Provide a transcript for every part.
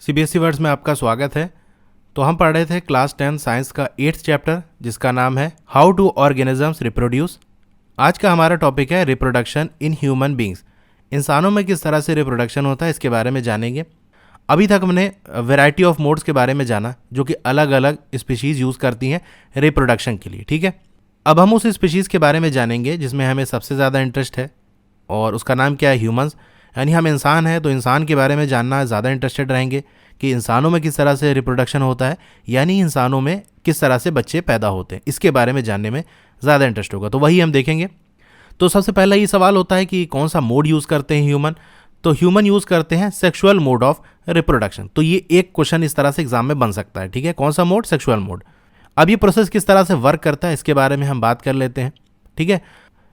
CBSE words में आपका स्वागत है। तो हम पढ़ रहे थे क्लास 10 साइंस का 8th चैप्टर जिसका नाम है हाउ डू ऑर्गेनिजम्स रिप्रोड्यूस। आज का हमारा टॉपिक है रिप्रोडक्शन इन ह्यूमन बींग्स। इंसानों में किस तरह से रिप्रोडक्शन होता है इसके बारे में जानेंगे। अभी तक हमने वैरायटी ऑफ मोड्स के बारे में जाना जो कि अलग अलग स्पीशीज़ यूज़ करती हैं रिप्रोडक्शन के लिए, ठीक है। अब हम उस स्पीशीज़ के बारे में जानेंगे जिसमें हमें सबसे ज़्यादा इंटरेस्ट है और उसका नाम क्या है, ह्यूमंस। यानी हम इंसान हैं तो इंसान के बारे में जानना ज़्यादा इंटरेस्टेड रहेंगे कि इंसानों में किस तरह से रिप्रोडक्शन होता है, यानी इंसानों में किस तरह से बच्चे पैदा होते हैं, इसके बारे में जानने में ज़्यादा इंटरेस्ट होगा। तो वही हम देखेंगे। तो सबसे पहला ये सवाल होता है कि कौन सा मोड यूज़ करते हैं ह्यूमन। तो ह्यूमन यूज़ करते हैं सेक्सुअल मोड ऑफ रिप्रोडक्शन। तो ये एक क्वेश्चन इस तरह से एग्जाम में बन सकता है, ठीक है। कौन सा मोड? Sexual mode. अब ये प्रोसेस किस तरह से वर्क करता है इसके बारे में हम बात कर लेते हैं, ठीक है।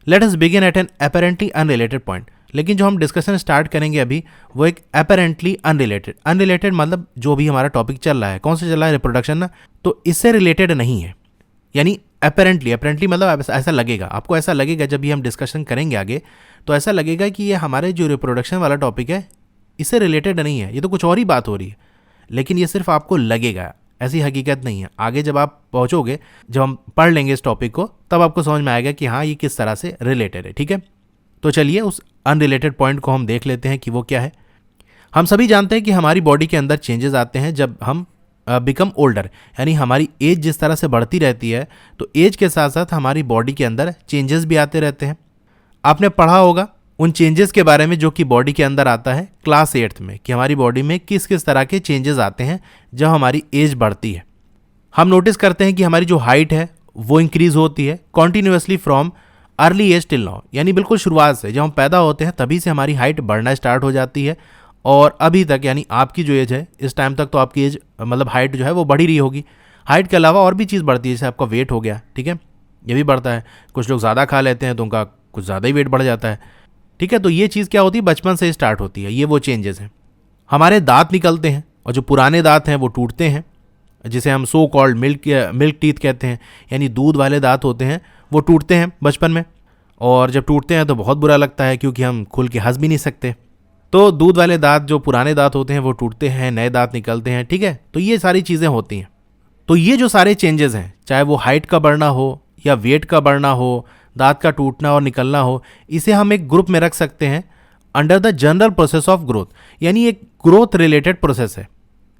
Let us begin at an apparently unrelated point. लेकिन जो हम डिस्कशन स्टार्ट करेंगे अभी वो एक अपेरेंटली अनरिलेटेड मतलब जो भी हमारा टॉपिक चल रहा है, कौन सा चल रहा है, रिप्रोडक्शन ना, तो इससे रिलेटेड नहीं है। यानी अपेरेंटली मतलब ऐसा लगेगा, आपको ऐसा लगेगा जब भी हम डिस्कशन करेंगे आगे तो ऐसा लगेगा कि ये हमारे जो रिप्रोडक्शन वाला टॉपिक है इससे रिलेटेड नहीं है, ये तो कुछ और ही बात हो रही है। लेकिन ये सिर्फ आपको लगेगा, ऐसी हकीकत नहीं है। आगे जब आप पहुँचोगे, जब हम पढ़ लेंगे इस टॉपिक को, तब आपको समझ में आएगा कि हाँ ये किस तरह से रिलेटेड है, ठीक है। तो चलिए उस अनरिलेटेड पॉइंट को हम देख लेते हैं कि वो क्या है। हम सभी जानते हैं कि हमारी बॉडी के अंदर चेंजेस आते हैं जब हम बिकम ओल्डर, यानी हमारी एज जिस तरह से बढ़ती रहती है तो एज के साथ साथ हमारी बॉडी के अंदर चेंजेस भी आते रहते हैं। आपने पढ़ा होगा उन चेंजेस के बारे में जो कि बॉडी के अंदर आता है क्लास 8th में, कि हमारी बॉडी में किस किस तरह के चेंजेस आते हैं जब हमारी एज बढ़ती है। हम नोटिस करते हैं कि हमारी जो हाइट है वो इंक्रीज होती है continuously from early as till now, यानी बिल्कुल शुरुआत से जब हम पैदा होते हैं तभी से हमारी हाइट बढ़ना स्टार्ट हो जाती है और अभी तक, यानी आपकी जो एज है इस टाइम तक तो आपकी एज मतलब हाइट जो है वो बढ़ी रही होगी। हाइट के अलावा और भी चीज़ बढ़ती है, जैसे आपका वेट हो गया, ठीक है, ये भी बढ़ता है। कुछ लोग ज़्यादा खा लेते हैं तो उनका कुछ ज़्यादा ही वेट बढ़ जाता है, ठीक है। तो ये चीज़ क्या होती है, बचपन से स्टार्ट होती है। ये वो चेंजेस हैं। हमारे दांत निकलते हैं और जो पुराने दांत हैं वो टूटते हैं, जिसे हम सो कॉल्ड मिल्क टीथ कहते हैं, यानी दूध वाले दांत होते हैं वो टूटते हैं बचपन में। और जब टूटते हैं तो बहुत बुरा लगता है क्योंकि हम खुल के हंस भी नहीं सकते। तो दूध वाले दांत, जो पुराने दांत होते हैं वो टूटते हैं, नए दांत निकलते हैं, ठीक है। तो ये सारी चीज़ें होती हैं। तो ये जो सारे चेंजेस हैं, चाहे वो हाइट का बढ़ना हो या वेट का बढ़ना हो, दांत का टूटना और निकलना हो, इसे हम एक ग्रुप में रख सकते हैं under the general process of growth. यानी एक ग्रोथ रिलेटेड प्रोसेस है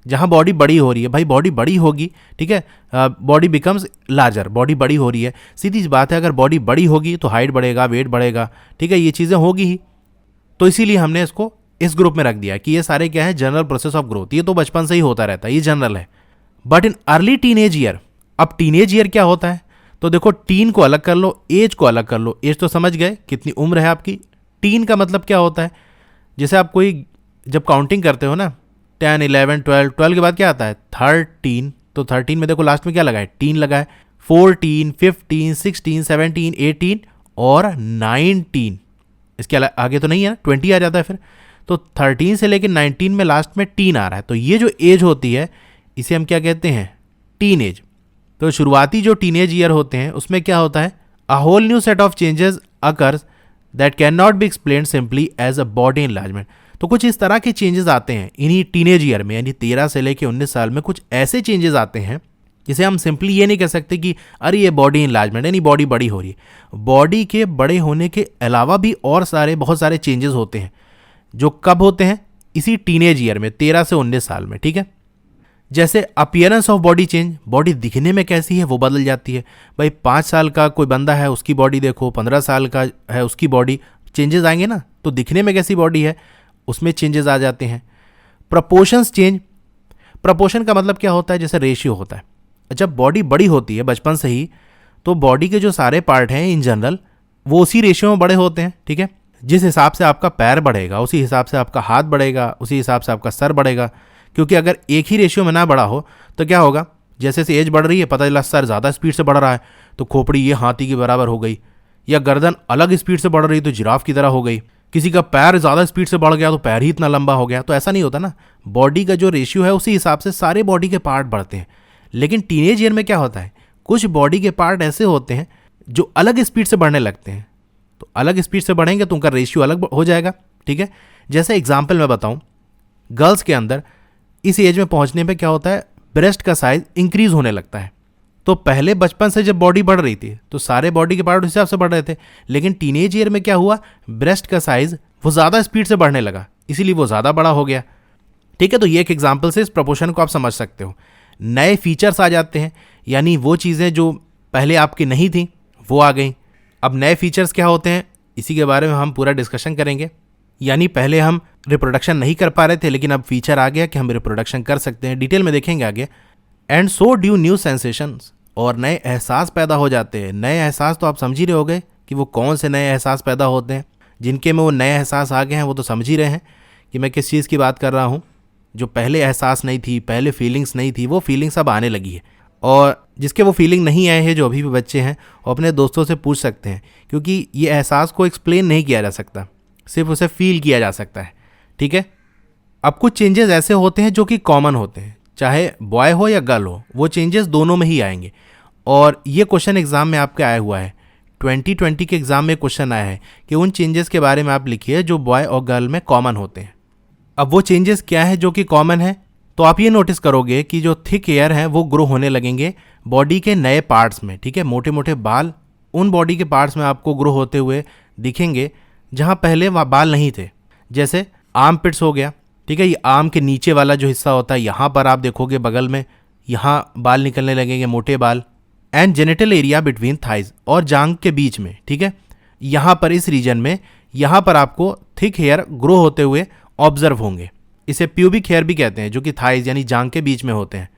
जहाँ बॉडी बड़ी हो रही है। भाई बॉडी बड़ी होगी, ठीक है, बॉडी बिकम्स लार्जर, बॉडी बड़ी हो रही है, सीधी सी बात है। अगर बॉडी बड़ी होगी तो हाइट बढ़ेगा, वेट बढ़ेगा, ठीक है, ये चीज़ें होगी ही। तो इसीलिए हमने इसको इस ग्रुप में रख दिया कि ये सारे क्या है, जनरल प्रोसेस ऑफ ग्रोथ। ये तो बचपन से ही होता रहता है, ये जनरल है। But in early teenage year, अब टीनेज ईयर क्या होता है, तो देखो टीन को अलग कर लो, एज को अलग कर लो। एज तो समझ गए कितनी उम्र है आपकी। टीन का मतलब क्या होता है, जैसे आप कोई जब काउंटिंग करते हो ना, 10, 11, 12 के बाद क्या आता है 13। तो 13 में देखो लास्ट में क्या लगा है, टीन लगा है। 14, 15, 16, 17, 18 और 19, इसके आगे तो नहीं है ना, 20 आ जाता है फिर। तो 13 से लेकर 19 में लास्ट में टीन आ रहा है। तो ये जो एज होती है इसे हम क्या कहते हैं, टीन एज। तो शुरुआती जो टीनेज ईयर होते हैं उसमें क्या होता है, a whole new set of changes occurs that can not be explained simply as a body enlargement. तो कुछ इस तरह के चेंजेस आते हैं इन्हीं टीनेज ईयर में, यानी 13 से लेकर 19 साल में कुछ ऐसे चेंजेस आते हैं जिसे हम सिंपली ये नहीं कह सकते कि अरे ये बॉडी इनलार्जमेंट, यानी बॉडी बड़ी हो रही है। बॉडी के बड़े होने के अलावा भी और बहुत सारे चेंजेस होते हैं जो कब होते हैं, इसी टीनेज ईयर में, 13 से 19 साल में, ठीक है। जैसे appearance of body change, body दिखने में कैसी है वो बदल जाती है। भाई 5 साल का कोई बंदा है उसकी बॉडी देखो, 15 साल का है उसकी बॉडी, चेंजेस आएंगे ना। तो दिखने में कैसी बॉडी है उसमें चेंजेस आ जाते हैं। प्रपोर्शंस चेंज, प्रपोर्शन का मतलब क्या होता है, जैसे रेशियो होता है। जब बॉडी बड़ी होती है बचपन से ही तो बॉडी के जो सारे पार्ट हैं इन जनरल वो उसी रेशियो में बड़े होते हैं, ठीक है। जिस हिसाब से आपका पैर बढ़ेगा उसी हिसाब से आपका हाथ बढ़ेगा, उसी हिसाब से आपका सर बढ़ेगा। क्योंकि अगर एक ही रेशियो में ना बढ़ा हो तो क्या होगा, जैसे से एज बढ़ रही है पता चला सर ज़्यादा स्पीड से बढ़ रहा है तो खोपड़ी ये हाथी के बराबर हो गई, या गर्दन अलग स्पीड से बढ़ रही तो जिराफ की तरह हो गई। किसी का पैर ज़्यादा स्पीड से बढ़ गया तो पैर ही इतना लंबा हो गया। तो ऐसा नहीं होता ना, बॉडी का जो रेशियो है उसी हिसाब से सारे बॉडी के पार्ट बढ़ते हैं। लेकिन टीनेज ईयर में क्या होता है, कुछ बॉडी के पार्ट ऐसे होते हैं जो अलग स्पीड से बढ़ने लगते हैं। तो अलग स्पीड से बढ़ेंगे तो उनका रेशियो अलग हो जाएगा, ठीक है। जैसे एग्जाम्पल मैं बताऊँ, गर्ल्स के अंदर इस एज में पहुंचने पे क्या होता है, ब्रेस्ट का साइज इंक्रीज होने लगता है। तो पहले बचपन से जब बॉडी बढ़ रही थी तो सारे बॉडी के पार्ट उस हिसाब से बढ़ रहे थे, लेकिन टीनेज ईयर में क्या हुआ, ब्रेस्ट का साइज वो ज़्यादा स्पीड से बढ़ने लगा, इसीलिए वो ज़्यादा बड़ा हो गया। ठीक है, तो ये एक एग्जाम्पल से इस प्रोपोर्शन को आप समझ सकते हो। नए फीचर्स आ जाते हैं, यानी वो चीज़ें जो पहले आपकी नहीं थी वो आ गई। अब नए फीचर्स क्या होते हैं, इसी के बारे में हम पूरा डिस्कशन करेंगे। यानी पहले हम रिप्रोडक्शन नहीं कर पा रहे थे, लेकिन अब फीचर आ गया कि हम रिप्रोडक्शन कर सकते हैं, डिटेल में देखेंगे आगे। And so due new sensations, और नए एहसास पैदा हो जाते हैं। नए एहसास तो आप समझ ही रहे होगे कि वो कौन से नए एहसास पैदा होते हैं। जिनके में वो नए एहसास आ गए हैं वो तो समझ ही रहे हैं कि मैं किस चीज़ की बात कर रहा हूँ। जो पहले एहसास नहीं थी, पहले फीलिंग्स नहीं थी, वो फीलिंग्स अब आने लगी है। और जिसके वो फीलिंग नहीं आए हैं, जो अभी भी बच्चे हैं, वो अपने दोस्तों से पूछ सकते हैं, क्योंकि ये एहसास को एक्सप्लेन नहीं किया जा सकता, सिर्फ उसे फील किया जा सकता है। ठीक है, अब कुछ चेंजेस ऐसे होते हैं जो कि कॉमन होते हैं, चाहे बॉय हो या गर्ल हो, वो चेंजेस दोनों में ही आएंगे। और ये क्वेश्चन एग्जाम में आपके आया हुआ है, 2020 के एग्जाम में क्वेश्चन आया है कि उन चेंजेस के बारे में आप लिखिए जो बॉय और गर्ल में कॉमन होते हैं। अब वो चेंजेस क्या है जो कि कॉमन है, तो आप ये नोटिस करोगे कि जो थिक हेयर हैं वो ग्रो होने लगेंगे बॉडी के नए पार्ट्स में। ठीक है, मोटे मोटे बाल उन बॉडी के पार्ट्स में आपको ग्रो होते हुए दिखेंगे जहाँ पहले वह बाल नहीं थे। जैसे आर्म पिट्स हो गया, ठीक है, ये आर्म के नीचे वाला जो हिस्सा होता है, यहाँ पर आप देखोगे बगल में यहाँ बाल निकलने लगेंगे, मोटे बाल। And genital area between thighs, और जांग के बीच में, ठीक है, यहाँ पर इस रीजन में यहाँ पर आपको थिक हेयर ग्रो होते हुए ऑब्जर्व होंगे। इसे प्यूबिक हेयर भी कहते हैं, जो कि थाइज यानी जांग के बीच में होते हैं।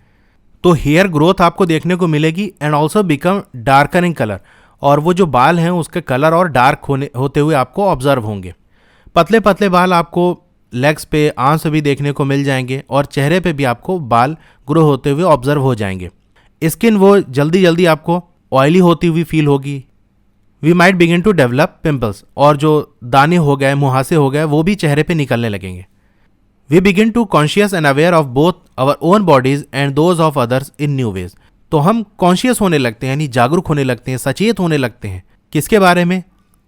तो हेयर ग्रोथ आपको देखने को मिलेगी and also become darker in colour, और वो जो बाल हैं उसके कलर और डार्क होते हुए आपको ऑब्जर्व होंगे। पतले पतले बाल आपको लेग्स पे, आर्म्स पे भी देखने को मिल जाएंगे, और चेहरे पे भी आपको बाल ग्रो होते हुए ऑब्जर्व हो जाएंगे। स्किन वो जल्दी जल्दी आपको ऑयली होती हुई फील होगी। We might begin to develop pimples, और जो दाने हो गए, मुहासे हो गए, वो भी चेहरे पे निकलने लगेंगे। We begin to conscious and aware of both our own bodies and those of others in new ways. तो हम कॉन्शियस होने लगते हैं, यानी जागरूक होने लगते हैं, सचेत होने लगते हैं। किसके बारे में?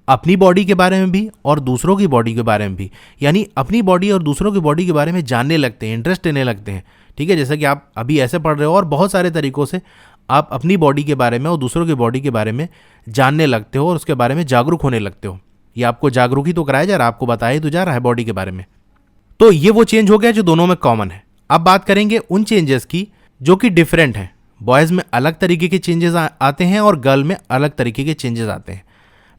अपनी बॉडी के बारे में भी और दूसरों की बॉडी के बारे में भी। यानी अपनी बॉडी और दूसरों की बॉडी के बारे में जानने लगते हैं, इंटरेस्ट लेने लगते हैं। ठीक है, जैसे कि आप अभी ऐसे पढ़ रहे हो, और बहुत सारे तरीकों से आप अपनी बॉडी के बारे में और दूसरों की बॉडी के बारे में जानने लगते हो और उसके बारे में जागरूक होने लगते हो। ये आपको जागरूक ही तो कराया जा रहा है, आपको बताया ही तो जा रहा है बॉडी के बारे में। तो ये वो चेंज हो गया जो दोनों में कॉमन है। अब बात करेंगे उन चेंजेस की जो कि डिफरेंट हैं। बॉयज़ में अलग तरीके के चेंजेस आते हैं और गर्ल में अलग तरीके के चेंजेस आते हैं।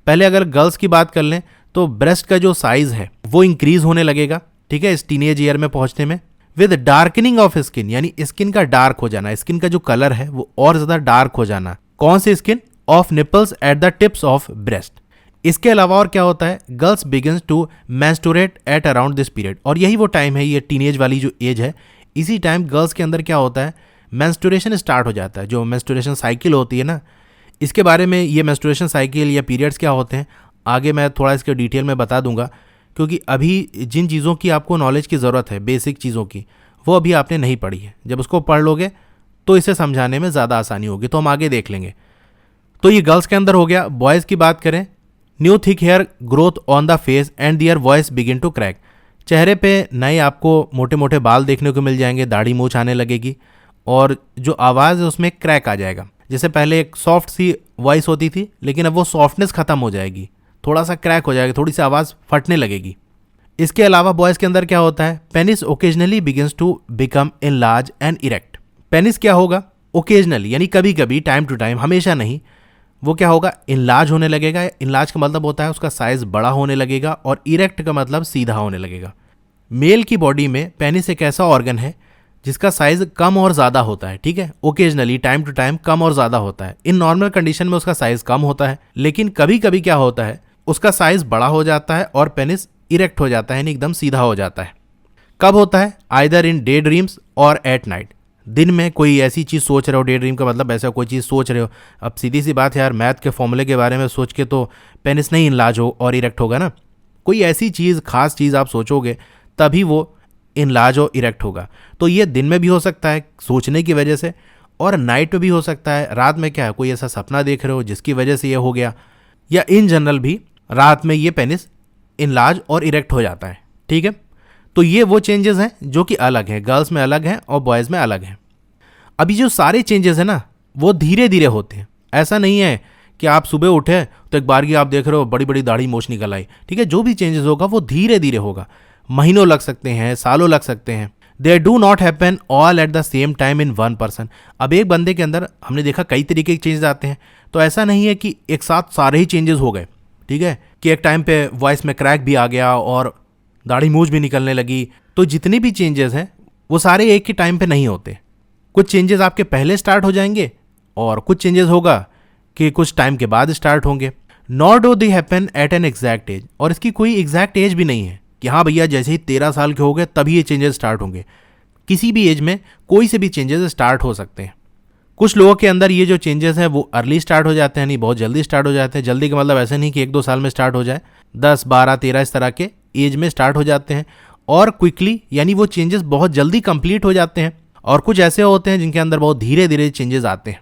पहले अगर गर्ल्स की बात कर लें तो ब्रेस्ट का जो साइज़ है वो इंक्रीज होने लगेगा, ठीक है, इस टीनेज ईयर में पहुंचने में। विद डार्कनिंग ऑफ स्किन, यानी स्किन का डार्क हो जाना, स्किन का जो कलर है वो और ज़्यादा डार्क हो जाना। कौन सी skin? Of nipples at the tips of breast. इसके अलावा और क्या होता है, girls begins to menstruate at around this period, और यही वो टाइम है, ये टीनेज वाली जो एज है, इसी टाइम गर्ल्स के अंदर क्या होता है, मेंस्ट्रुएशन स्टार्ट हो जाता है। जो मेंस्ट्रुएशन साइकिल होती है ना, इसके बारे में, ये मेंस्ट्रुएशन साइकिल या पीरियड्स क्या होते हैं, आगे मैं थोड़ा इसके डिटेल में बता दूंगा, क्योंकि अभी जिन चीज़ों की आपको नॉलेज की ज़रूरत है, बेसिक चीज़ों की, वो अभी आपने नहीं पढ़ी है। जब उसको पढ़ लोगे तो इसे समझाने में ज़्यादा आसानी होगी, तो हम आगे देख लेंगे। तो ये गर्ल्स के अंदर हो गया। बॉयज़ की बात करें, new thick hair growth on the face and their voice begin to crack. चेहरे पे नए आपको मोटे मोटे बाल देखने को मिल जाएंगे, दाढ़ी मूछ आने लगेगी, और जो आवाज़ है उसमें क्रैक आ जाएगा। जैसे पहले एक सॉफ्ट सी वॉइस होती थी, लेकिन अब वो सॉफ्टनेस ख़त्म हो जाएगी, थोड़ा सा क्रैक हो जाएगा, थोड़ी सी आवाज़ फटने लगेगी। इसके अलावा बॉयज़ के अंदर क्या होता है, penis occasionally begins to become enlarge and erect. Penis क्या होगा, ओकेजनली यानी कभी कभी, टाइम टू टाइम, हमेशा नहीं, वो क्या होगा, इनलार्ज होने लगेगा। इनलार्ज का मतलब होता है उसका साइज बड़ा होने लगेगा, और इरेक्ट का मतलब सीधा होने लगेगा। मेल की बॉडी में पेनिस एक ऐसा ऑर्गन है जिसका साइज कम और ज़्यादा होता है, ठीक है, ओकेजनली, टाइम टू टाइम कम और ज़्यादा होता है। इन नॉर्मल कंडीशन में उसका साइज कम होता है, लेकिन कभी कभी क्या होता है, उसका साइज बड़ा हो जाता है और पेनिस इरेक्ट हो जाता है, यानी एकदम सीधा हो जाता है। कब होता है? आइदर इन डे ड्रीम्स और एट नाइट। दिन में कोई ऐसी चीज़ सोच रहे हो, डे ड्रीम का मतलब ऐसा कोई चीज़ सोच रहे हो। अब सीधी सी बात है यार, मैथ के फॉर्मूले के बारे में सोच के तो पेनिस नहीं इनलार्ज हो और इरेक्ट होगा ना। कोई ऐसी चीज़, खास चीज़ आप सोचोगे तभी वो इनलार्ज और इरेक्ट होगा। तो ये दिन में भी हो सकता है सोचने की वजह से, और नाइट में भी हो सकता है। रात में क्या है, कोई ऐसा सपना देख रहे हो जिसकी वजह से ये हो गया, या इन जनरल भी रात में ये पेनिस इनलार्ज और इरेक्ट हो जाता है, ठीक है। तो ये वो चेंजेस हैं जो कि अलग हैं, गर्ल्स में अलग हैं और बॉयज़ में अलग हैं। अभी जो सारे चेंजेस हैं ना वो धीरे धीरे होते हैं। ऐसा नहीं है कि आप सुबह उठे तो एक बार की आप देख रहे हो बड़ी बड़ी दाढ़ी मूंछ निकल आई, ठीक है। जो भी चेंजेस होगा वो धीरे धीरे होगा, महीनों लग सकते हैं, सालों लग सकते हैं। They do not happen all at the same time in one person. अब एक बंदे के अंदर हमने देखा कई तरीके के चेंजेस आते हैं, तो ऐसा नहीं है कि एक साथ सारे ही चेंजेस हो गए, ठीक है, कि एक टाइम पे वॉइस में क्रैक भी आ गया और दाढ़ी मूंछ भी निकलने लगी। तो जितने भी चेंजेस हैं वो सारे एक ही टाइम पे नहीं होते। कुछ चेंजेस आपके पहले स्टार्ट हो जाएंगे और कुछ चेंजेस होगा कि कुछ टाइम के बाद स्टार्ट होंगे। Not do they happen at an exact as, और इसकी कोई एग्जैक्ट एज भी नहीं है कि हाँ भैया जैसे ही 13 साल के हो गए तभी ये चेंजेस स्टार्ट होंगे। किसी भी एज में कोई से भी चेंजेस स्टार्ट हो सकते हैं। कुछ लोगों के अंदर ये जो चेंजेस हैं वो अर्ली स्टार्ट हो जाते हैं, नहीं बहुत जल्दी स्टार्ट हो जाते हैं। जल्दी का मतलब ऐसे नहीं कि 1-2 साल में स्टार्ट हो जाए, 10, 12, 13 इस तरह के एज में स्टार्ट हो जाते हैं। और क्विकली यानी वो चेंजेस बहुत जल्दी कंप्लीट हो जाते हैं। और कुछ ऐसे होते हैं जिनके अंदर बहुत धीरे धीरे चेंजेस आते हैं।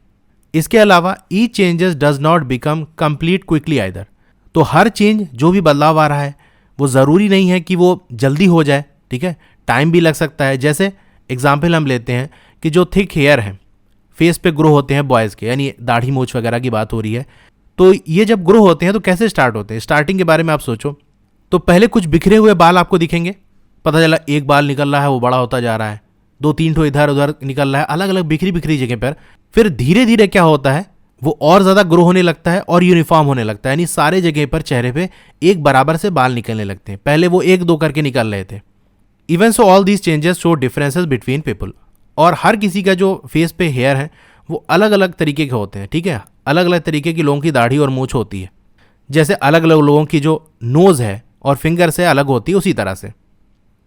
इसके अलावा each changes does not become complete quickly either. तो हर चेंज जो भी बदलाव आ रहा है वो ज़रूरी नहीं है कि वो जल्दी हो जाए, ठीक है, टाइम भी लग सकता है। जैसे एग्जाम्पल हम लेते हैं कि जो थिक हेयर हैं फेस पे ग्रो होते हैं बॉयज़ के, यानी दाढ़ी मूंछ वगैरह की बात हो रही है, तो ये जब ग्रो होते हैं तो कैसे स्टार्ट होते हैं? स्टार्टिंग के बारे में आप सोचो तो पहले कुछ बिखरे हुए बाल आपको दिखेंगे, पता चला एक बाल निकल रहा है वो बड़ा होता जा रहा है, 2-3 ठो इधर उधर निकल रहा है, अलग अलग बिखरी बिखरी जगह पर। फिर धीरे धीरे क्या होता है वो और ज़्यादा ग्रो होने लगता है और यूनिफॉर्म होने लगता है, यानी सारे जगह पर चेहरे पे एक बराबर से बाल निकलने लगते हैं। पहले वो 1-2 करके निकल रहे थे। Even so all these changes show differences between people. और हर किसी का जो फेस पे हेयर है वो अलग अलग तरीके के होते हैं, ठीक है। अलग अलग तरीके की लोगों की दाढ़ी और मूंछ होती है। जैसे अलग अलग लोगों की जो नोज़ है और फिंगर से अलग होती है, उसी तरह से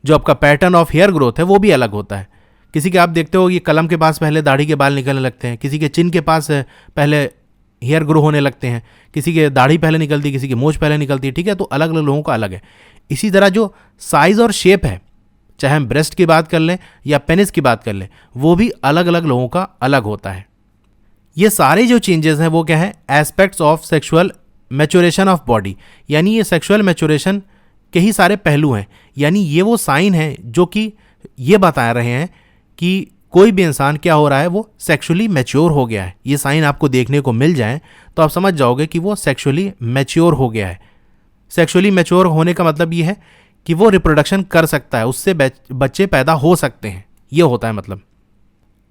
जो आपका पैटर्न ऑफ हेयर ग्रोथ है वो भी अलग होता है। किसी के आप देखते हो ये कलम के पास पहले दाढ़ी के बाल निकलने लगते हैं, किसी के चिन के पास पहले हेयर ग्रो होने लगते हैं, किसी के दाढ़ी पहले निकलती है, किसी की मूंछ पहले निकलती है, ठीक है। तो अलग अलग लोगों का अलग है। इसी तरह जो साइज़ और शेप है, चाहे हम ब्रेस्ट की बात कर लें या पेनिस की बात कर लें, वो भी अलग अलग लोगों का अलग होता है। ये सारे जो चेंजेस हैं वो क्या है? Aspects of sexual maturation of body, यानी ये सेक्सुअल मैच्योरेशन के ही सारे पहलू हैं। यानी ये वो साइन हैं जो कि ये बता रहे हैं कि कोई भी इंसान क्या हो रहा है, वो सेक्सुअली मैच्योर हो गया है। ये साइन आपको देखने को मिल जाए तो आप समझ जाओगे कि वो सेक्सुअली मैच्योर हो गया है। सेक्सुअली मैच्योर होने का मतलब ये है कि वो रिप्रोडक्शन कर सकता है, उससे बच्चे पैदा हो सकते हैं, ये होता है मतलब।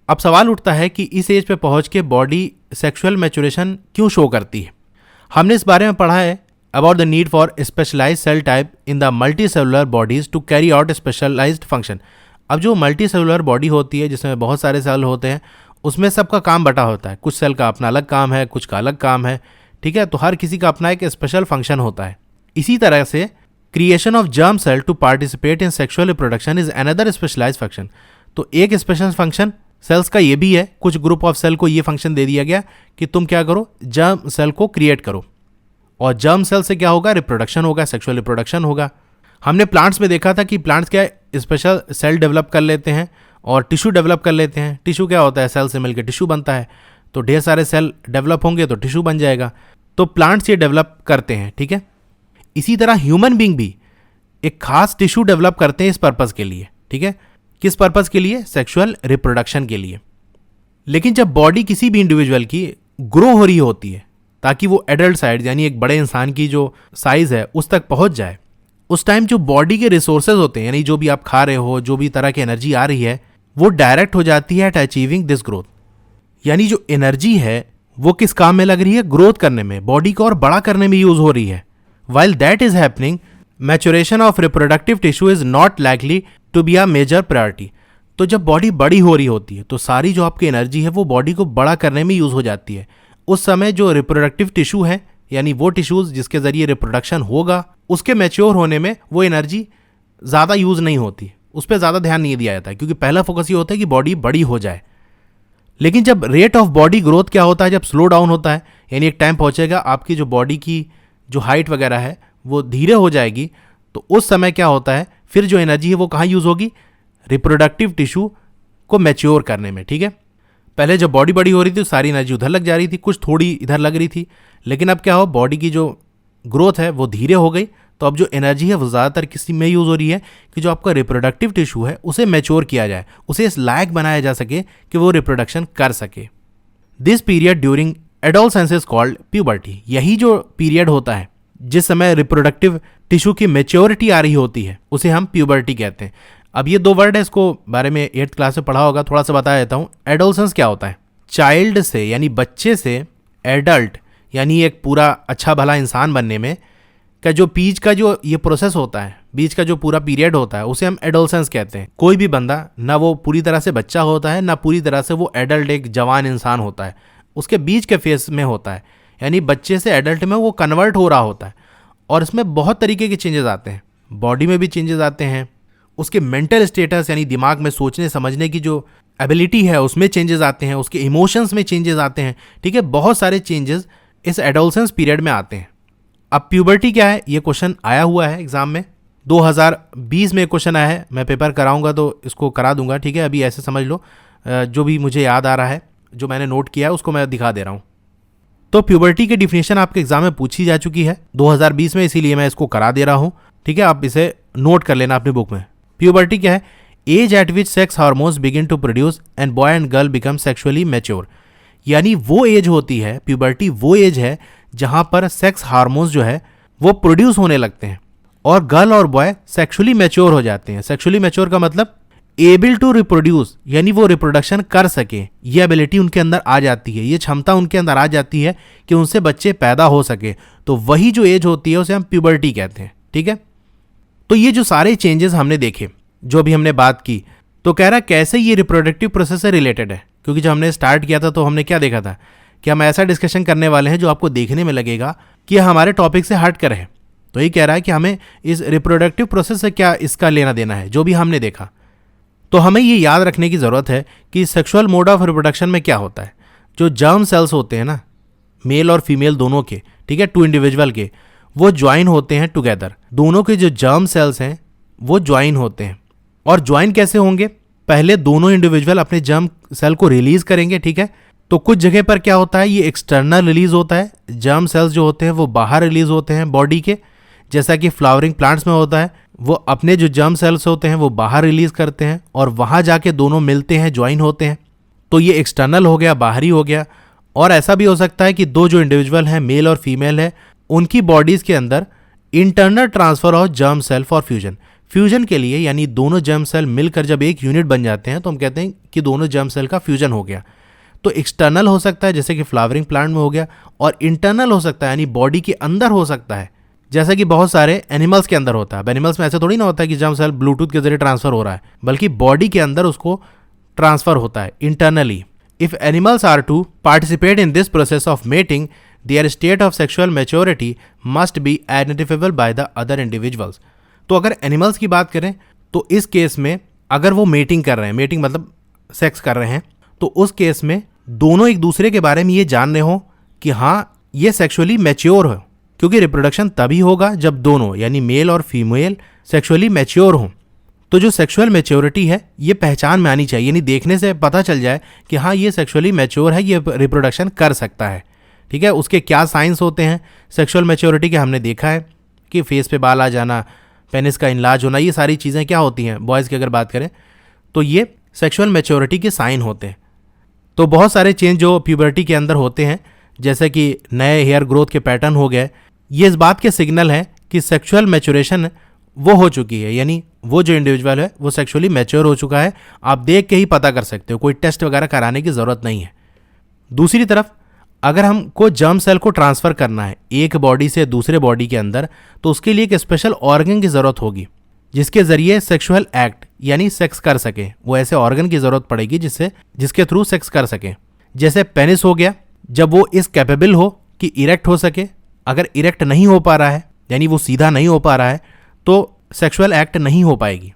अब सवाल उठता है कि इस एज पे पहुंच के बॉडी सेक्सुअल मैच्योरेशन क्यों शो करती है? हमने इस बारे में पढ़ा है about the need for specialised cell type in the multi cellular bodies to carry out specialised function. अब जो मल्टी सेलुलर बॉडी होती है जिसमें बहुत सारे सेल होते हैं, उसमें सबका काम बटा होता है। कुछ सेल का अपना अलग काम है, कुछ का अलग काम है, ठीक है। तो हर किसी का अपना एक स्पेशल फंक्शन होता है। इसी तरह से creation of germ cell to participate in sexual reproduction is another specialised function. तो एक स्पेशल फंक्शन सेल्स का ये भी है, कुछ ग्रुप ऑफ सेल को ये फंक्शन दे दिया गया कि तुम क्या करो, जर्म सेल को क्रिएट करो। और जर्म सेल से क्या होगा? रिप्रोडक्शन होगा, सेक्सुअल रिप्रोडक्शन होगा। हमने प्लांट्स में देखा था कि प्लांट्स क्या स्पेशल सेल डेवलप कर लेते हैं और टिश्यू डेवलप कर लेते हैं। टिश्यू क्या होता है? सेल से मिलकर टिश्यू बनता है। तो ढेर सारे सेल डेवलप होंगे तो टिश्यू बन जाएगा। तो प्लांट्स ये डेवलप करते हैं, ठीक है। इसी तरह ह्यूमन बींग भी एक खास टिश्यू डेवलप करते हैं इस पर्पज़ के लिए, ठीक है। किस पर्पज़ के लिए? सेक्सुअल रिप्रोडक्शन के लिए। लेकिन जब बॉडी किसी भी इंडिविजुअल की ग्रो हो रही होती है ताकि वो एडल्ट साइज यानी एक बड़े इंसान की जो साइज़ है उस तक पहुंच जाए, उस टाइम जो बॉडी के रिसोर्सेज होते हैं, यानी जो भी आप खा रहे हो, जो भी तरह की एनर्जी आ रही है, वो डायरेक्ट हो जाती है एट अचीविंग दिस ग्रोथ। यानी जो एनर्जी है वो किस काम में लग रही है? ग्रोथ करने में, बॉडी को और बड़ा करने में यूज हो रही है। While that is happening, maturation of reproductive tissue is not likely to be a major priority. तो जब बॉडी बड़ी हो रही होती है तो सारी जो आपकी एनर्जी है वो बॉडी को बड़ा करने में यूज हो जाती है। उस समय जो रिप्रोडक्टिव टिश्यू है, यानी वो टिश्यूज जिसके जरिए रिप्रोडक्शन होगा, उसके मैच्योर होने में वो एनर्जी ज़्यादा यूज़ नहीं होती, उस पर ज़्यादा ध्यान नहीं दिया जाता है, क्योंकि पहला फोकस ये होता है कि बॉडी बड़ी हो जाए। लेकिन जब रेट ऑफ बॉडी ग्रोथ क्या होता है? जब स्लो डाउन होता है, यानी एक टाइम पहुंचेगा आपकी जो बॉडी की जो हाइट वगैरह है वो धीरे हो जाएगी, तो उस समय क्या होता है? फिर जो एनर्जी है वो कहाँ यूज़ होगी? रिप्रोडक्टिव टिश्यू को मैच्योर करने में, ठीक है। पहले जब बॉडी बड़ी हो रही थी तो सारी एनर्जी उधर लग जा रही थी, कुछ थोड़ी इधर लग रही थी। लेकिन अब क्या हो, बॉडी की जो ग्रोथ है वो धीरे हो गई, तो अब जो एनर्जी है वो ज़्यादातर किसी में यूज़ हो रही है कि जो आपका रिप्रोडक्टिव टिश्यू है उसे मैच्योर किया जाए, उसे इस लायक बनाया जा सके कि वो रिप्रोडक्शन कर सके। This period during adolescence is called puberty. यही जो पीरियड होता है जिस समय रिप्रोडक्टिव टिश्यू की मेच्योरिटी आ रही होती है उसे हम प्यूबर्टी कहते हैं। अब ये 2 वर्ड है, इसको बारे में 8th क्लास में पढ़ा होगा, थोड़ा सा बता देता हूँ। एडोलसेंस क्या होता है? चाइल्ड से यानी बच्चे से एडल्ट यानी एक पूरा अच्छा भला इंसान बनने में का जो बीच का जो ये प्रोसेस होता है, बीच का जो पूरा पीरियड होता है उसे हम एडोलसेंस कहते हैं। कोई भी बंदा ना वो पूरी तरह से बच्चा होता है ना पूरी तरह से वो एडल्ट एक जवान इंसान होता है, उसके बीच के फेस में होता है, यानी बच्चे से एडल्ट में वो कन्वर्ट हो रहा होता है। और इसमें बहुत तरीके के चेंजेस आते हैं, बॉडी में भी चेंजेस आते हैं, उसके मेंटल स्टेटस यानी दिमाग में सोचने समझने की जो एबिलिटी है उसमें चेंजेस आते हैं, उसके इमोशंस में चेंजेस आते हैं। ठीक है, बहुत सारे चेंजेस इस एडोलसेंस पीरियड में आते हैं। अब प्यूबर्टी क्या है, ये क्वेश्चन आया हुआ है एग्जाम में, 2020 में क्वेश्चन आया है। मैं पेपर कराऊंगा तो इसको करा दूंगा। ठीक है, अभी ऐसे समझ लो, जो भी मुझे याद आ रहा है, जो मैंने नोट किया है उसको मैं दिखा दे रहा हूँ। तो प्यूबर्टी की डिफिनेशन आपके एग्जाम में पूछी जा चुकी है 2020 में, इसीलिए मैं इसको करा दे रहा हूँ। ठीक है, आप इसे नोट कर लेना अपनी बुक में। प्यूबर्टी क्या है? Age at which sex hormones begin to produce and boy and girl become sexually mature. यानी वो एज होती है, प्यूबर्टी वो एज है जहां पर सेक्स हार्मोन्स जो है वो प्रोड्यूस होने लगते हैं और गर्ल और बॉय सेक्सुअली मैच्योर हो जाते हैं। सेक्सुअली मैच्योर का मतलब एबल टू रिप्रोड्यूस, यानी वो रिप्रोडक्शन कर सके, ये एबिलिटी उनके अंदर आ जाती है, ये क्षमता उनके अंदर आ जाती है कि उनसे बच्चे पैदा हो सके। तो वही जो एज होती है उसे हम प्यूबर्टी कहते हैं। ठीक है, तो ये जो सारे चेंजेस हमने देखे, जो भी हमने बात की, तो कह रहा कैसे ये रिप्रोडक्टिव प्रोसेस से रिलेटेड है। क्योंकि जब हमने स्टार्ट किया था तो हमने क्या देखा था कि हम ऐसा डिस्कशन करने वाले हैं जो आपको देखने में लगेगा कि हमारे टॉपिक से हट कर है। तो ये कह रहा है कि हमें इस रिप्रोडक्टिव प्रोसेस से क्या इसका लेना देना है, जो भी हमने देखा। तो हमें ये याद रखने की ज़रूरत है कि सेक्सुअल मोड ऑफ रिप्रोडक्शन में क्या होता है। जो जर्म सेल्स होते हैं ना, मेल और फीमेल दोनों के, ठीक है, 2 इंडिविजुअल के, वो ज्वाइन होते हैं टुगेदर। दोनों के जो जर्म सेल्स हैं वो ज्वाइन होते हैं। और ज्वाइन कैसे होंगे? पहले दोनों इंडिविजुअल अपने जर्म सेल को रिलीज करेंगे। ठीक है, तो कुछ जगह पर क्या होता है, ये एक्सटर्नल रिलीज होता है, जर्म सेल्स जो होते हैं वो बाहर रिलीज होते हैं बॉडी के, जैसा कि फ्लावरिंग प्लांट्स में होता है। वो अपने जो जर्म सेल्स होते हैं वो बाहर रिलीज करते हैं और वहां जाके दोनों मिलते हैं, ज्वाइन होते हैं। तो ये एक्सटर्नल हो गया, बाहरी हो गया। और ऐसा भी हो सकता है कि 2 जो इंडिविजुअल हैं, मेल और फीमेल है, उनकी बॉडीज के अंदर internal transfer of germ cell for fusion. Fusion के लिए, यानी दोनों जर्म सेल मिलकर जब एक यूनिट बन जाते हैं तो हम कहते हैं कि दोनों जर्म सेल का फ्यूजन हो गया। तो एक्सटर्नल हो सकता है जैसे कि फ्लावरिंग प्लांट में हो गया, और इंटरनल हो सकता है यानी बॉडी के अंदर हो सकता है, जैसा कि बहुत सारे एनिमल्स के अंदर होता है। अब एनिमल्स में ऐसे थोड़ी ना होता है कि जर्म सेल ब्लूटूथ के जरिए ट्रांसफर हो रहा है, बल्कि बॉडी के अंदर उसको ट्रांसफर होता है internally. If animals are to participate in this process of mating, their state of sexual maturity must be identifiable by the other individuals. तो अगर एनिमल्स की बात करें तो इस केस में अगर वो मेटिंग कर रहे हैं, मेटिंग मतलब सेक्स कर रहे हैं, तो उस केस में दोनों एक दूसरे के बारे में ये जान रहे हो कि हाँ ये सेक्सुअली मैच्योर हो, क्योंकि रिप्रोडक्शन तभी होगा जब दोनों यानी मेल और फीमेल सेक्सुअली मैच्योर हों। तो जो सेक्सुअल मैच्योरिटी है ये पहचान में आनी चाहिए, यानी देखने से पता चल जाए कि हाँ ये सेक्सुअली मैच्योर है, ये रिप्रोडक्शन कर सकता है। ठीक है, उसके क्या साइंस होते हैं सेक्सुअल मैच्योरिटी के, हमने देखा है कि फेस पे बाल आ जाना, पेनिस का इनलाज होना, ये सारी चीज़ें क्या होती हैं बॉयज़ की अगर बात करें तो ये सेक्सुअल मैच्योरिटी के साइन होते हैं। तो बहुत सारे चेंज जो प्यूबर्टी के अंदर होते हैं, जैसे कि नए हेयर ग्रोथ के पैटर्न हो गए, ये इस बात के सिग्नल है कि सेक्सुअल मैच्योरेशन वो हो चुकी है, यानी वो जो इंडिविजुअल है वो सेक्सुअली मैच्योर हो चुका है। आप देख के ही पता कर सकते हो, कोई टेस्ट वगैरह कराने की ज़रूरत नहीं है। दूसरी तरफ अगर हमको जर्म सेल को ट्रांसफ़र करना है एक बॉडी से दूसरे बॉडी के अंदर, तो उसके लिए एक स्पेशल ऑर्गन की ज़रूरत होगी जिसके ज़रिए सेक्सुअल एक्ट यानी सेक्स कर सके। वो ऐसे ऑर्गन की ज़रूरत पड़ेगी जिसके थ्रू सेक्स कर सके। जैसे पेनिस हो गया, जब वो इस कैपेबल हो कि इरेक्ट हो सके। अगर इरेक्ट नहीं हो पा रहा है यानी वो सीधा नहीं हो पा रहा है तो सेक्सुअल एक्ट नहीं हो पाएगी।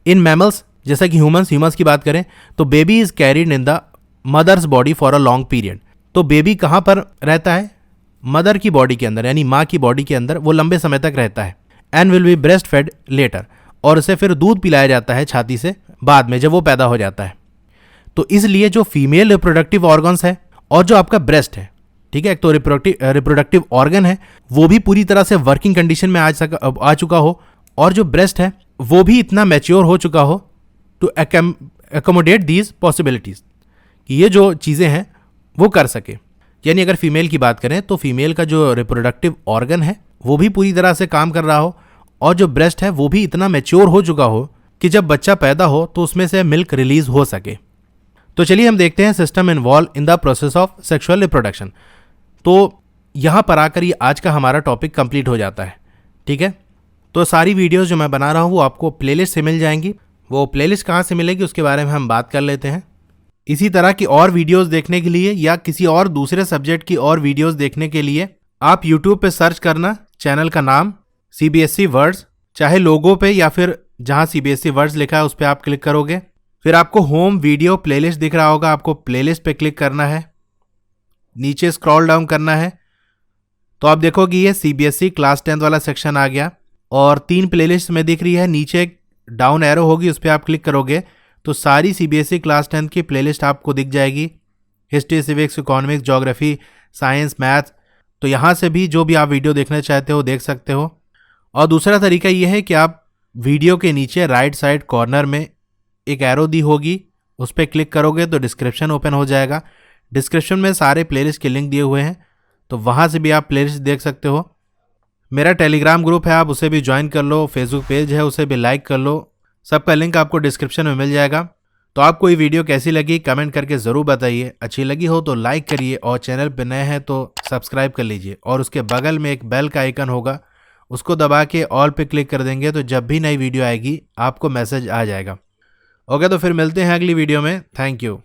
इन मैमल्स जैसा कि ह्यूमंस की बात करें तो baby is carried in the mother's body for a long period. तो बेबी कहाँ पर रहता है? मदर की बॉडी के अंदर, यानी माँ की बॉडी के अंदर वो लंबे समय तक रहता है। And will be breast fed later, और उसे फिर दूध पिलाया जाता है छाती से बाद में जब वो पैदा हो जाता है। तो इसलिए जो फीमेल रिप्रोडक्टिव ऑर्गन्स है और जो आपका ब्रेस्ट है, ठीक है। एक तो रिप्रोडक्टिव ऑर्गन है वो भी पूरी तरह से वर्किंग कंडीशन में आ चुका हो, और जो ब्रेस्ट है वो भी इतना मैच्योर हो चुका हो टू एकोमोडेट दीज पॉसिबिलिटीज, कि ये जो चीज़ें हैं वो कर सके। यानी अगर फीमेल की बात करें तो फीमेल का जो रिप्रोडक्टिव ऑर्गन है वो भी पूरी तरह से काम कर रहा हो, और जो ब्रेस्ट है वो भी इतना मैच्योर हो चुका हो कि जब बच्चा पैदा हो तो उसमें से मिल्क रिलीज हो सके। तो चलिए हम देखते हैं system involve in the process of sexual reproduction. तो यहाँ पर आकर ये आज का हमारा टॉपिक कंप्लीट हो जाता है, ठीक है। तो सारी वीडियोस जो मैं बना रहा हूँ वो आपको प्लेलिस्ट से मिल जाएंगी। वो प्लेलिस्ट कहाँ से मिलेगी उसके बारे में हम बात कर लेते हैं। इसी तरह की और वीडियोस देखने के लिए या किसी और दूसरे सब्जेक्ट की और वीडियोस देखने के लिए आप यूट्यूब पे सर्च करना चैनल का नाम CBSE वर्ड्स, चाहे लोगो पे या फिर जहाँ CBSE वर्ड्स लिखा है उस पर आप क्लिक करोगे, फिर आपको होम वीडियो प्लेलिस्ट दिख रहा होगा, आपको प्लेलिस्ट पे क्लिक करना है, नीचे स्क्रॉल डाउन करना है तो आप देखोगे ये CBSE क्लास 10 वाला सेक्शन आ गया और 3 प्लेलिस्ट में दिख रही है। नीचे एक डाउन एरो होगी उस पर आप क्लिक करोगे तो सारी CBSE क्लास 10 की प्लेलिस्ट आपको दिख जाएगी, history, civics, economics, geography, science, maths. तो यहाँ से भी जो भी आप वीडियो देखना चाहते हो देख सकते हो। और दूसरा तरीका ये है कि आप वीडियो के नीचे राइट साइड कॉर्नर में एक एरो दी होगी, उस पर क्लिक करोगे तो डिस्क्रिप्शन ओपन हो जाएगा। डिस्क्रिप्शन में सारे प्लेलिस्ट के लिंक दिए हुए हैं, तो वहाँ से भी आप प्लेलिस्ट देख सकते हो। मेरा टेलीग्राम ग्रुप है, आप उसे भी ज्वाइन कर लो, फेसबुक पेज है उसे भी लाइक कर लो, सबका लिंक आपको डिस्क्रिप्शन में मिल जाएगा। तो आपको ये वीडियो कैसी लगी कमेंट करके ज़रूर बताइए। अच्छी लगी हो तो लाइक करिए और चैनल पर नए हैं तो सब्सक्राइब कर लीजिए, और उसके बगल में एक बेल का आइकन होगा उसको दबा के ऑल पे क्लिक कर देंगे तो जब भी नई वीडियो आएगी आपको मैसेज आ जाएगा। ओके, तो फिर मिलते हैं अगली वीडियो में। Thank you.